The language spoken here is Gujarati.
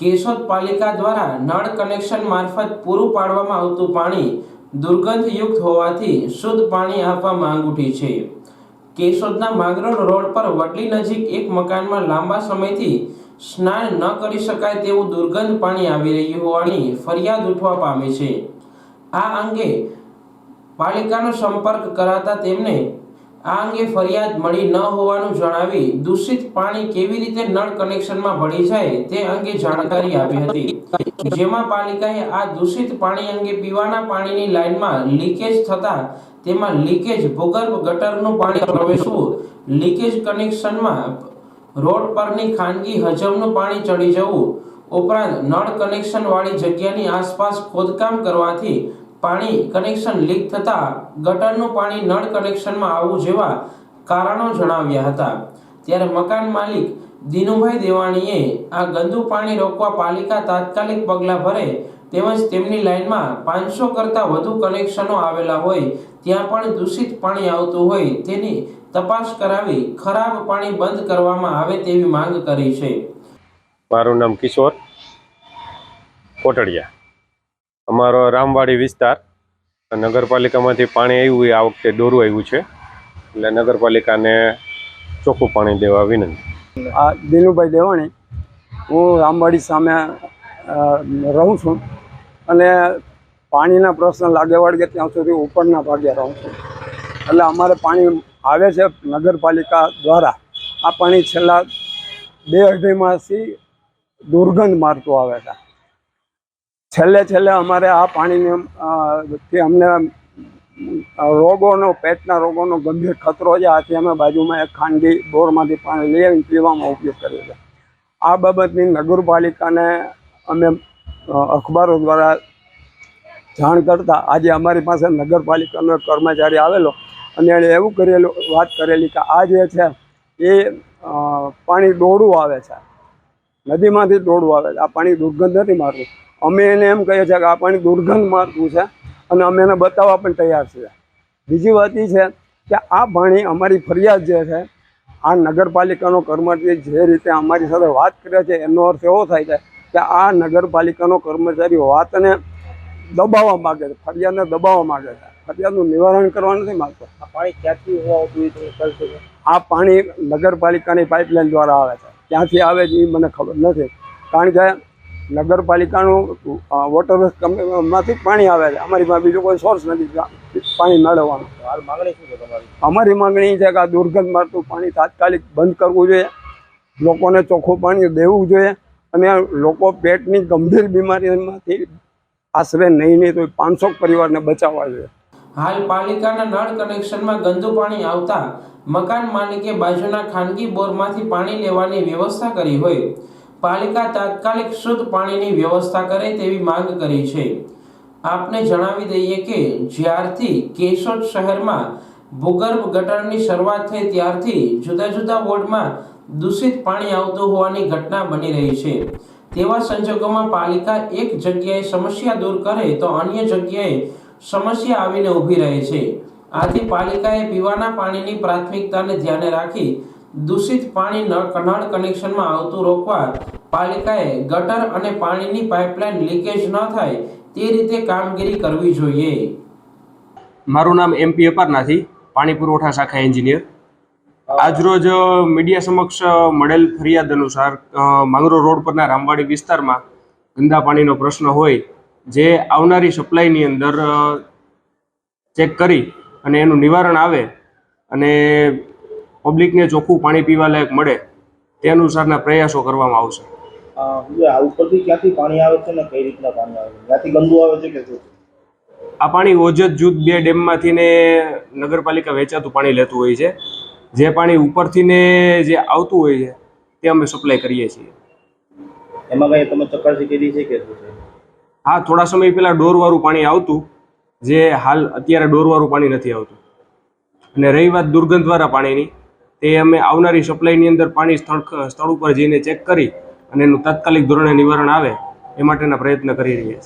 કેશોદ પાલિકા દ્વારા નળ કનેક્શન મારફત પૂરું પાડવામાં આવતું પાણી દુર્ગંધયુક્ત હોવાથી શુદ્ધ પાણી આપવા માંગ ઉઠી છે। કેશોદના માંગરોળ રોડ પર વડલી નજીક એક મકાનમાં લાંબા સમયથી સ્નાન ન કરી શકાય તેવું દુર્ગંધ પાણી આવી રહ્યું હોવાની ફરિયાદ ઉઠવા પામી છે। આ અંગે પાલિકાનો સંપર્ક કરાતા તેમને આ અંગે ફરિયાદ મળી ન હોવાનું જણાવી દૂષિત પાણી કેવી રીતે નળ કનેક્શનમાં ભળી જાય તે અંગે જાણકારી આપી હતી, જેમાં પાલિકાએ આ દૂષિત પાણી અંગે પીવાના પાણીની લાઇનમાં લીકેજ થતા તેમાં લીકેજ ભૂગર્ભ ગટરનું પાણી પ્રવેશવું, લીકેજ કનેક્શનમાં રોડ પરની ખાનગી હજમનું પાણી ચડી જવું ઉપરાંત નળ કનેક્શન વાળી જગ્યાની આસપાસ ખોદકામ કરવાથી પાણી કનેક્શન લીક થતા ગટરનું પાણી નળ કનેક્શનમાં આવવું જેવા કારણો જણાવ્યા હતા। ત્યારે મકાન માલિક દિનુભાઈ દેવાણીએ આ ગંદુ પાણી રોકવા પાલિકા તાત્કાલિક પગલાં ભરે તેમજ તેમની લાઇનમાં 500 કરતાં વધુ કનેક્શનો આવેલા હોય ત્યાં પણ દૂષિત પાણી આવતું હોય તેની તપાસ કરાવી ખરાબ પાણી બંધ કરવામાં આવે તેવી માંગ કરી છે। મારું નામ કિશોર કોટડિયા, અમારો રામવાડી વિસ્તાર નગરપાલિકામાંથી પાણી આવ્યું, આ વખતે ડોરું આવ્યું છે એટલે નગરપાલિકાને ચોખ્ખું પાણી દેવા વિનંતી। આ દિનુભાઈ દેવાણી, હું રામવાડી સામે રહું છું અને પાણીના પ્રશ્ન લાગે વળગે ત્યાં સુધી ઉપરના ભાગે રહું છું, એટલે અમારે પાણી આવે છે નગરપાલિકા દ્વારા। આ પાણી છેલ્લા 2-2.5 માસથી દુર્ગંધ મારતું આવે છે। છેલ્લે અમારે આ પાણીથી અમને રોગોનો, પેટના રોગોનો ગંભીર ખતરો છે। આથી અમે બાજુમાં એક ખાનગી બોરમાંથી પાણી લઈ આવીને પીવામાં ઉપયોગ કરીએ છીએ। આ બાબતની નગરપાલિકાને અમે અખબારો દ્વારા જાણ કરતા આજે અમારી પાસે નગરપાલિકાનો એક કર્મચારી આવેલો અને એણે એવું વાત કરેલી કે આ જે છે એ પાણી ડોળું આવે છે, નદીમાંથી ડોળું આવે છે, આ પાણી દુર્ગંધ નથી મારતું। અમે એને એમ કહીએ છીએ કે આ પાણી દુર્ગંધ મારતું છે અને અમે એને બતાવવા પણ તૈયાર છીએ। બીજી વાત એ છે કે આ પાણી, અમારી ફરિયાદ જે છે, આ નગરપાલિકાનો કર્મચારી જે રીતે અમારી સાથે વાત કરે છે એનો અર્થ એવો થાય છે કે આ નગરપાલિકાનો કર્મચારી વાતને દબાવવા માગે છે, ફરિયાદને દબાવવા માગે છે, ફરિયાદનું નિવારણ કરવા નથી માગતો। આ પાણી ક્યાંથી આવતું? આ પાણી નગરપાલિકાની પાઇપલાઇન દ્વારા આવે છે, ક્યાંથી આવે છે એ મને ખબર નથી, કારણ કે નગરપાલિકાનું વોટર વેસ્ટ કંપનીમાંથી પાણી આવે છે, અમારી પાસે બીજો કોઈ સોર્સ નથી પાણી મેળવવાનો। હાલ માંગણી શું છે તમારી? અમારી માંગણી છે કે આ દુર્ગંધ મારતું પાણી તાત્કાલિક બંધ કરવું જોઈએ, લોકોને ચોખ્ખું પાણી દેવું જોઈએ અને લોકો પેટની ગંભીર બીમારીમાંથી આશરે નહીં તો 500 પરિવારને બચાવવા જોઈએ। હાલ પાલિકાના નળ કનેક્શનમાં ગંદુ પાણી આવતા મકાન માલિકે બાજુના ખાનગી બોરમાંથી પાણી લેવાની વ્યવસ્થા કરી હોય પાલિકા તાત્કાલિક શુદ્ધ પાણીની વ્યવસ્થા કરે તેવી માંગ કરી છે। આપને જણાવી દઈએ કે જ્યારથી કેશોદ શહેરમાં ભૂગર્ભ ગટરની શરૂઆત થઈ ત્યારથી જુદા જુદા વોર્ડમાં દૂષિત પાણી આવતું હોવાની ઘટના બની રહી છે। તેવા સંજોગોમાં પાલિકા એક જગ્યાએ સમસ્યા દૂર કરે તો અન્ય જગ્યાએ સમસ્યા આવીને ઊભી રહે છે। આથી પાલિકાએ પીવાના પાણીની પ્રાથમિકતાને ધ્યાને રાખી દૂષિત પાણી નળ કનેક્શનમાં આવતું રોકવા પાલિકાએ ગટર અને પાણીની પાઇપલાઇન લીકેજ ન થાય તે રીતે કામગીરી કરવી જોઈએ। મારું નામ MP અપારનાથી, પાણી પુરવઠા શાખા એન્જિનિયર। આજરોજ મીડિયા સમક્ષ મળેલ ફરિયાદ અનુસાર માંગરોળ રોડ પરના રામવાડી વિસ્તારમાં ગંદા પાણીનો પ્રશ્ન હોય, જે આવનારી સપ્લાયની અંદર ચેક કરી અને એનું નિવારણ આવે અને પબ્લિકને ચોખ્ખું પાણી પીવા લાયક મળે તે અનુસારના પ્રયાસો કરવામાં આવશે। આ ઉપરથી ક્યાંથી પાણી આવે છે ને કઈ રીતના પાણી આવે છે? ક્યાંથી ગંદુ આવે છે કે શું? આ પાણી ઓજત જૂથ 2 ડેમમાંથી ને નગરપાલિકા વેચાતું પાણી લેતું હોય છે। જે પાણી ઉપરથી ને જે આવતું હોય છે તે અમે સપ્લાય કરીએ છીએ। એમાં કઈ તમે ચકાસણી કરી છે કે શું છે? હા, થોડા સમય પહેલા ડોરવાળું પાણી આવતું, જે હાલ અત્યારે ડોરવાળું પાણી નથી આવતું। અને રહી વાત દુર્ગંધવાળા પાણીની, તે અમે આવનારી સપ્લાયની અંદર પાણી સ્થળ ઉપર જઈને ચેક કરી અને એનું તાત્કાલિક ધોરણે નિવારણ આવે એ માટેના પ્રયત્ન કરી રહ્યા છીએ।